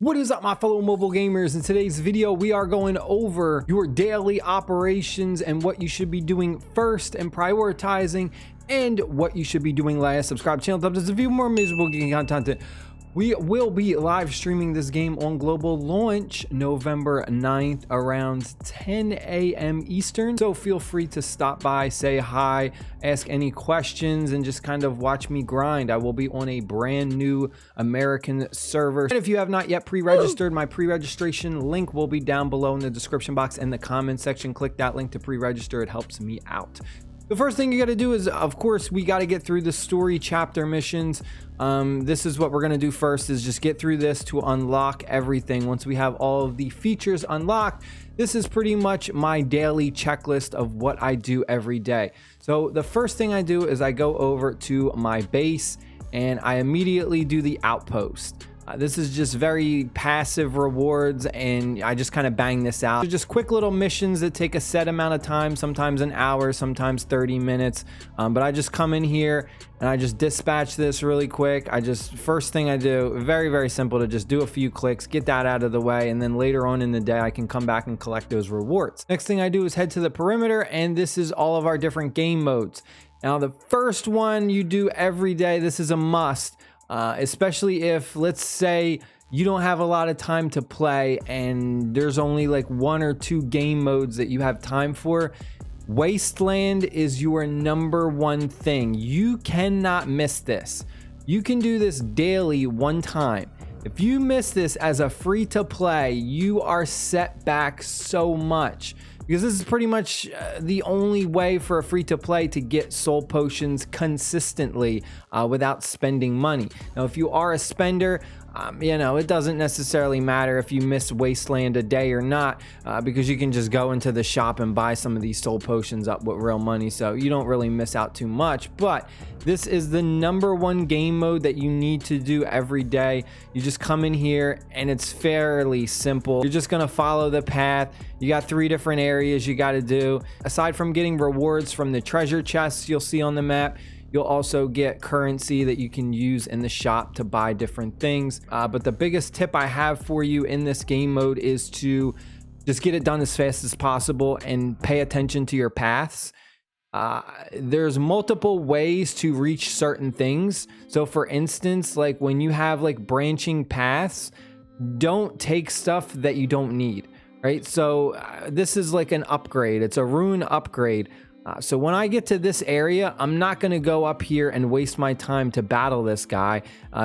What is up, my fellow mobile gamers? In today's video, we are going over your daily operations and what you should be doing first and prioritizing and what you should be doing last. Subscribe to the channel, thumbs up, there's a few more miserable gaming content. We will be live streaming this game on global launch November 9th around 10 a.m. Eastern. So feel free to stop by, say hi, ask any questions, and just kind of watch me grind. I will be on a brand new American server. And if you have not yet pre-registered, my pre-registration link will be down below in the description box and the comment section. Click that link to pre-register. It helps me out. The first thing you got to do is, of course, we got to get through the story chapter missions. This is what we're going to do first, is just get through this to unlock everything. Once we have all of the features unlocked, this is pretty much my daily checklist of what I do every day. So the first thing I do is I go over to my base and I immediately do the outpost. This is just very passive rewards, and I just kind of bang this out. They're just quick little missions that take a set amount of time, sometimes an hour, sometimes 30 minutes. But I just come in here and I just dispatch this really quick. First thing I do, very, very simple, to just do a few clicks, get that out of the way, and then later on in the day, I can come back and collect those rewards. Next thing I do is head to the perimeter, and this is all of our different game modes. Now, the first one you do every day, this is a must. Especially if, let's say, you don't have a lot of time to play and there's only like 1 or 2 game modes that you have time for. Wasteland is your #1 thing. You cannot miss this. You can do this daily 1 time. If you miss this as a free to play, you are set back so much, because this is pretty much the only way for a free to play to get soul potions consistently without spending money. Now, if you are a spender, it doesn't necessarily matter if you miss Wasteland a day or not, because you can just go into the shop and buy some of these soul potions up with real money, so you don't really miss out too much. But this is the #1 game mode that you need to do every day. You just come in here and it's fairly simple. You're just gonna follow the path. You got 3 different areas you got to do. Aside from getting rewards from the treasure chests you'll see on the map, you'll also get currency that you can use in the shop to buy different things. But the biggest tip I have for you in this game mode is to just get it done as fast as possible and pay attention to your paths. There's multiple ways to reach certain things. So for instance, like when you have like branching paths, don't take stuff that you don't need, right? So this is like an upgrade. It's a rune upgrade. So when I get to this area, I'm not going to go up here and waste my time to battle this guy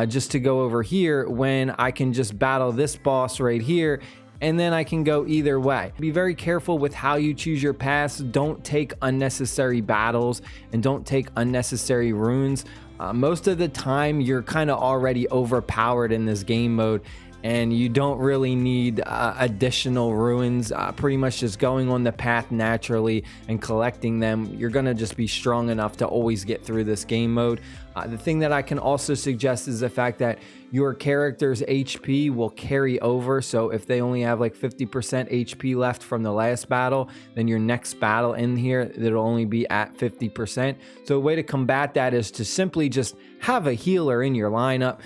just to go over here, when I can just battle this boss right here, and then I can go either way. Be very careful with how you choose your paths. Don't take unnecessary battles and don't take unnecessary runes. Most of the time, you're kind of already overpowered in this game mode, and you don't really need additional ruins. Pretty much just going on the path naturally and collecting them, you're gonna just be strong enough to always get through this game mode. The thing that I can also suggest is the fact that your character's HP will carry over. So if they only have like 50% HP left from the last battle, then your next battle in here, it'll only be at 50%. So a way to combat that is to simply just have a healer in your lineup.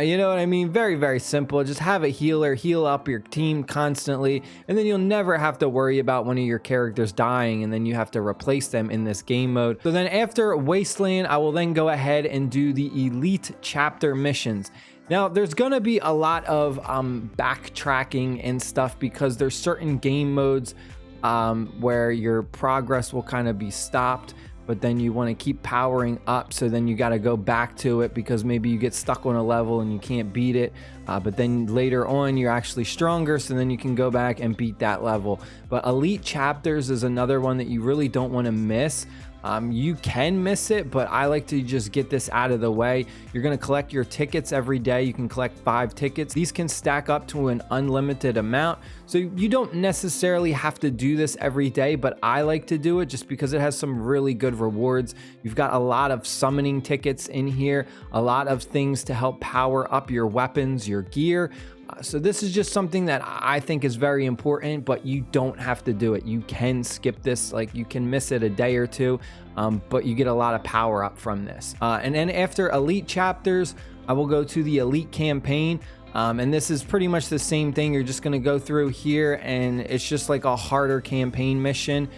You know what I mean? Very, very simple. Just have a healer, heal up your team constantly, and then you'll never have to worry about one of your characters dying and then you have to replace them in this game mode. So then after Wasteland, I will then go ahead and do the Elite chapter missions. Now, there's gonna be a lot of backtracking and stuff, because there's certain game modes where your progress will kind of be stopped, but then you want to keep powering up, so then you got to go back to it because maybe you get stuck on a level and you can't beat it, but then later on you're actually stronger, so then you can go back and beat that level. But Elite chapters is another one that you really don't want to miss. You can miss it, but I like to just get this out of the way. You're going to collect your tickets every day. You can collect 5 tickets. These can stack up to an unlimited amount, so you don't necessarily have to do this every day, but I like to do it just because it has some really good rewards. You've got a lot of summoning tickets in here, a lot of things to help power up your weapons, your gear. So this is just something that I think is very important, but you don't have to do it. You can skip this, like you can miss it a day or two, but you get a lot of power up from this. And then after Elite chapters, I will go to the Elite campaign. And this is pretty much the same thing. You're just going to go through here, and it's just like a harder campaign mission.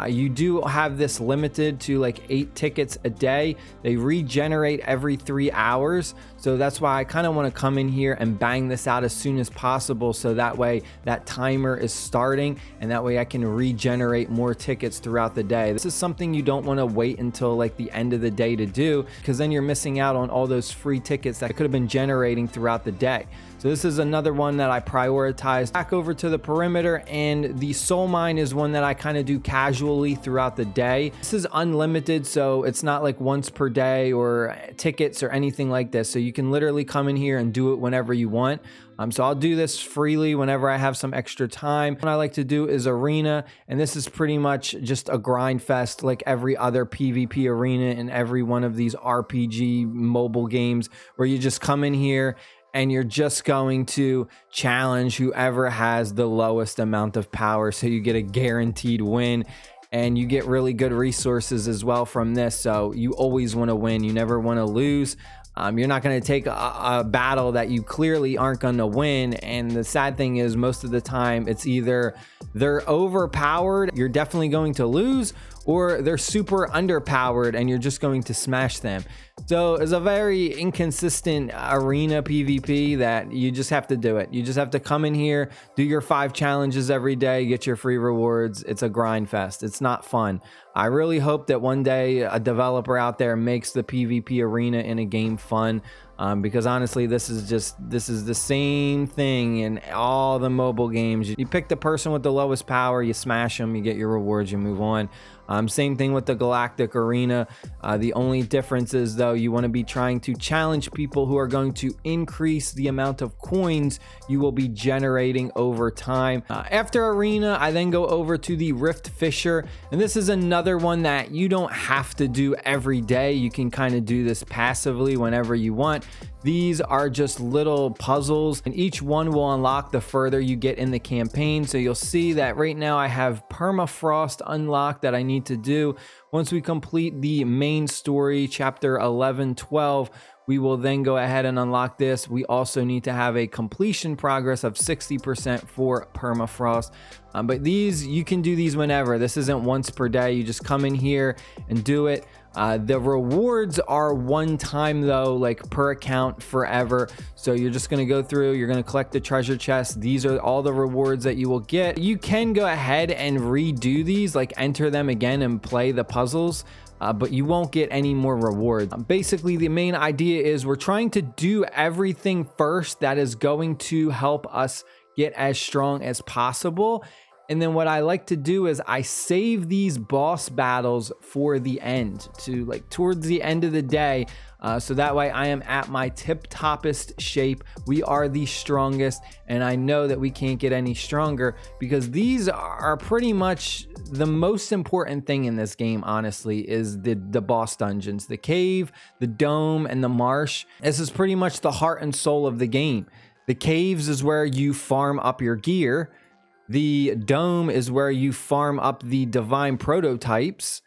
You do have this limited to like 8 tickets a day. They regenerate every 3 hours. So that's why I kind of want to come in here and bang this out as soon as possible. So that way that timer is starting, and that way I can regenerate more tickets throughout the day. This is something you don't want to wait until like the end of the day to do, because then you're missing out on all those free tickets that could have been generating throughout the day. So this is another one that I prioritized. Back over to the perimeter, and the soul mine is one that I kind of do casually throughout the day. This is unlimited, so it's not like once per day or tickets or anything like this. So you can literally come in here and do it whenever you want. So I'll do this freely whenever I have some extra time. What I like to do is arena, and this is pretty much just a grind fest like every other PvP arena in every one of these RPG mobile games, where you just come in here and you're just going to challenge whoever has the lowest amount of power. So you get a guaranteed win, and you get really good resources as well from this. So you always want to win. You never want to lose. You're not going to take a battle that you clearly aren't going to win. And the sad thing is, most of the time it's either they're overpowered, you're definitely going to lose, or they're super underpowered and you're just going to smash them. So it's a very inconsistent arena PvP that you just have to do it. You just have to come in here, do your 5 challenges every day, get your free rewards. It's a grind fest. It's not fun. I really hope that one day a developer out there makes the PvP arena in a game fun. Because honestly, this is the same thing in all the mobile games. You pick the person with the lowest power, you smash them, you get your rewards, you move on. Same thing with the Galactic Arena. The only difference is, though, you want to be trying to challenge people who are going to increase the amount of coins you will be generating over time. After Arena, I then go over to the Rift Fisher, and this is another one that you don't have to do every day. You can kind of do this passively whenever you want. These are just little puzzles, and each one will unlock the further you get in the campaign. So you'll see that right now I have permafrost unlocked that I need to do. Once we complete the main story, chapter 11, 12, we will then go ahead and unlock this. We also need to have a completion progress of 60% for permafrost. But these, you can do these whenever. This isn't once per day. You just come in here and do it. The rewards are one time though, like per account forever. So you're just going to go through, you're going to collect the treasure chest. These are all the rewards that you will get. You can go ahead and redo these, like enter them again and play the puzzles. But you won't get any more rewards. Basically, the main idea is we're trying to do everything first that is going to help us get as strong as possible. And then what I like to do is I save these boss battles for the end, to like towards the end of the day. So that way I am at my tip-toppest shape. We are the strongest, and I know that we can't get any stronger, because these are pretty much the most important thing in this game, honestly, is the boss dungeons. The cave, the dome, and the marsh. This is pretty much the heart and soul of the game. The caves is where you farm up your gear. The dome is where you farm up the divine prototypes.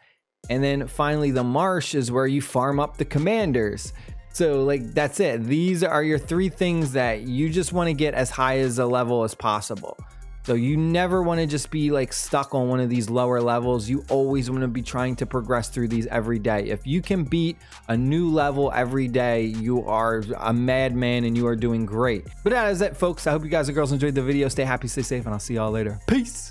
And then finally, the marsh is where you farm up the commanders. So like, that's it. These are your 3 things that you just want to get as high as a level as possible. So you never want to just be like stuck on one of these lower levels. You always want to be trying to progress through these every day. If you can beat a new level every day, you are a madman and you are doing great. But that is it, folks. I hope you guys and girls enjoyed the video. Stay happy, stay safe, and I'll see y'all later. Peace.